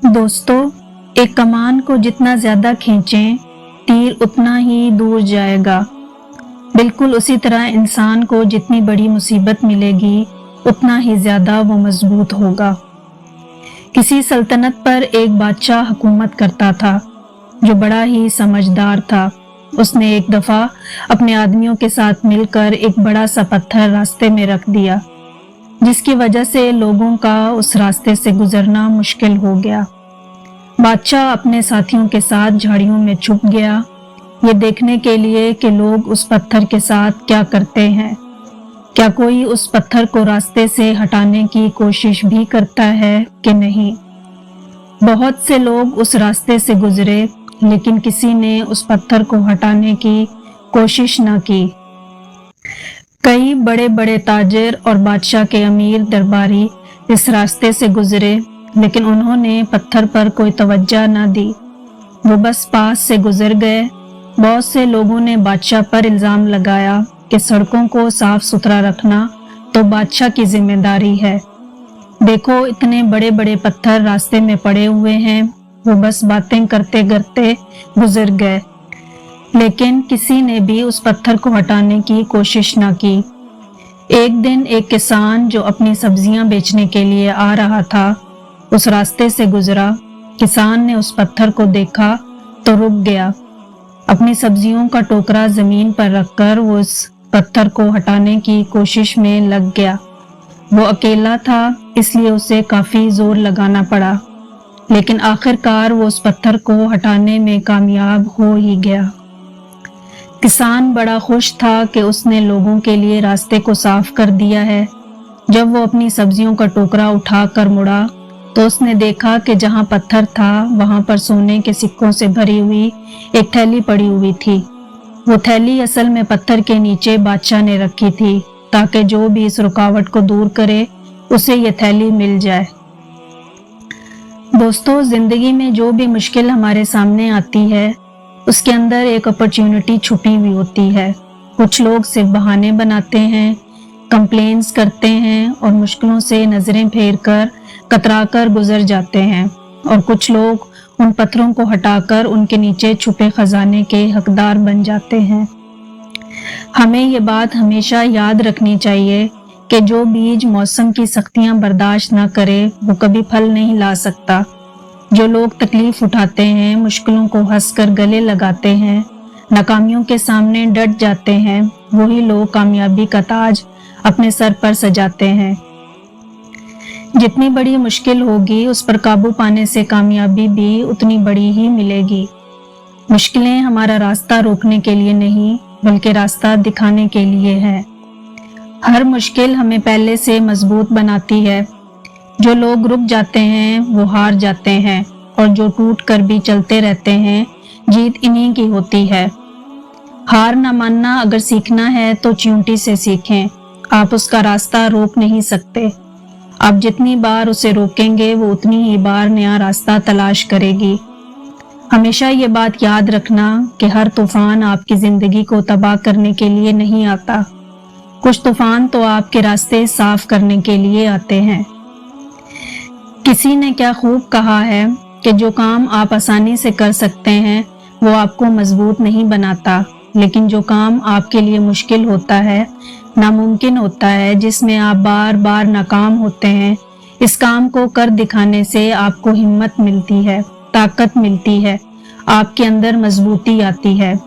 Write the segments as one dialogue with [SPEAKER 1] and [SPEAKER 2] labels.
[SPEAKER 1] दोस्तों, एक कमान को जितना ज्यादा खींचें, तीर उतना ही दूर जाएगा। बिल्कुल उसी तरह इंसान को जितनी बड़ी मुसीबत मिलेगी, उतना ही ज्यादा वो मजबूत होगा। किसी सल्तनत पर एक बादशाह हुकूमत करता था, जो बड़ा ही समझदार था। उसने एक दफा अपने आदमियों के साथ मिलकर एक बड़ा सा पत्थर रास्ते में रख दिया, जिसकी वजह से लोगों का उस रास्ते से गुजरना मुश्किल हो गया। बादशाह अपने साथियों के साथ झाड़ियों में छुप गया, ये देखने के लिए कि लोग उस पत्थर के साथ क्या करते हैं। क्या कोई उस पत्थर को रास्ते से हटाने की कोशिश भी करता है कि नहीं। बहुत से लोग उस रास्ते से गुजरे, लेकिन किसी ने उस पत्थर को हटाने की कोशिश न की। कई बड़े बड़े ताजिर और बादशाह के अमीर दरबारी इस रास्ते से गुजरे, लेकिन उन्होंने पत्थर पर कोई तवज्जो न दी। वो बस पास से गुजर गए। बहुत से लोगों ने बादशाह पर इल्जाम लगाया कि सड़कों को साफ सुथरा रखना तो बादशाह की जिम्मेदारी है। देखो, इतने बड़े बड़े पत्थर रास्ते में पड़े हुए हैं। वो बस बातें करते करते गुजर गए, लेकिन किसी ने भी उस पत्थर को हटाने की कोशिश न की। एक दिन एक किसान जो अपनी सब्जियां बेचने के लिए आ रहा था, उस रास्ते से गुजरा। किसान ने उस पत्थर को देखा तो रुक गया। अपनी सब्जियों का टोकरा जमीन पर रखकर वो उस पत्थर को हटाने की कोशिश में लग गया। वो अकेला था, इसलिए उसे काफी जोर लगाना पड़ा, लेकिन आखिरकार वो उस पत्थर को हटाने में कामयाब हो ही गया। किसान बड़ा खुश था कि उसने लोगों के लिए रास्ते को साफ कर दिया है। जब वो अपनी सब्जियों का टोकरा उठाकर मुड़ा, तो उसने देखा कि जहां पत्थर था, वहां पर सोने के सिक्कों से भरी हुई एक थैली पड़ी हुई थी। वो थैली असल में पत्थर के नीचे बादशाह ने रखी थी, ताकि जो भी इस रुकावट को दूर करे, उसे ये थैली मिल जाए। दोस्तों, जिंदगी में जो भी मुश्किल हमारे सामने आती है, उसके अंदर एक अपॉर्चुनिटी छुपी हुई होती है। कुछ लोग सिर्फ बहाने बनाते हैं, कंप्लेंट्स करते हैं और मुश्किलों से नजरें फेरकर कतराकर गुजर जाते हैं, और कुछ लोग उन पत्थरों को हटाकर उनके नीचे छुपे खजाने के हकदार बन जाते हैं। हमें ये बात हमेशा याद रखनी चाहिए कि जो बीज मौसम की सख्तियां बर्दाश्त न करे, वो कभी फल नहीं ला सकता। जो लोग तकलीफ उठाते हैं, मुश्किलों को हंसकर गले लगाते हैं, नाकामियों के सामने डट जाते हैं, वही लोग कामयाबी का ताज अपने सर पर सजाते हैं। जितनी बड़ी मुश्किल होगी, उस पर काबू पाने से कामयाबी भी उतनी बड़ी ही मिलेगी। मुश्किलें हमारा रास्ता रोकने के लिए नहीं, बल्कि रास्ता दिखाने के लिए है। हर मुश्किल हमें पहले से मजबूत बनाती है। जो लोग रुक जाते हैं, वो हार जाते हैं, और जो टूट कर भी चलते रहते हैं, जीत इन्हीं की होती है। हार न मानना अगर सीखना है तो चींटी से सीखें। आप उसका रास्ता रोक नहीं सकते। आप जितनी बार उसे रोकेंगे, वो उतनी ही बार नया रास्ता तलाश करेगी। हमेशा ये बात याद रखना कि हर तूफान आपकी जिंदगी को तबाह करने के लिए नहीं आता। कुछ तूफान तो आपके रास्ते साफ करने के लिए आते हैं। किसी ने क्या खूब कहा है कि जो काम आप आसानी से कर सकते हैं, वो आपको मजबूत नहीं बनाता, लेकिन जो काम आपके लिए मुश्किल होता है, नामुमकिन होता है, जिसमें आप बार बार नाकाम होते हैं, इस काम को कर दिखाने से आपको हिम्मत मिलती है, ताकत मिलती है, आपके अंदर मजबूती आती है।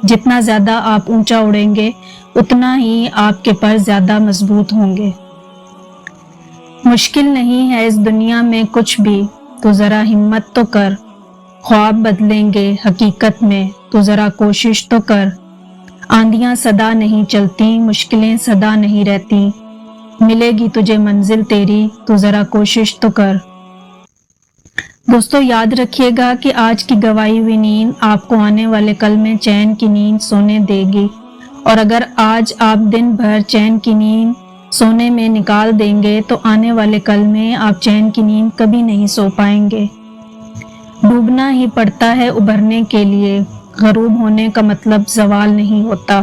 [SPEAKER 1] जितना ज्यादा आप ऊंचा उड़ेंगे, उतना ही आपके पर ज्यादा मजबूत होंगे। मुश्किल नहीं है इस दुनिया में कुछ भी, तो जरा हिम्मत तो कर। ख्वाब बदलेंगे हकीकत में, तो जरा कोशिश तो कर। आंधियां सदा नहीं चलती, मुश्किलें सदा नहीं रहती। मिलेगी तुझे मंजिल तेरी, तो जरा कोशिश तो कर। दोस्तों, याद रखिएगा कि आज की गवाई हुई नींद आपको आने वाले कल में चैन की नींद सोने देगी, और अगर आज आप दिन भर चैन की नींद सोने में निकाल देंगे, तो आने वाले कल में आप चैन की नींद कभी नहीं सो पाएंगे। डूबना ही पड़ता है उभरने के लिए। गरूब होने का मतलब जवाल नहीं होता।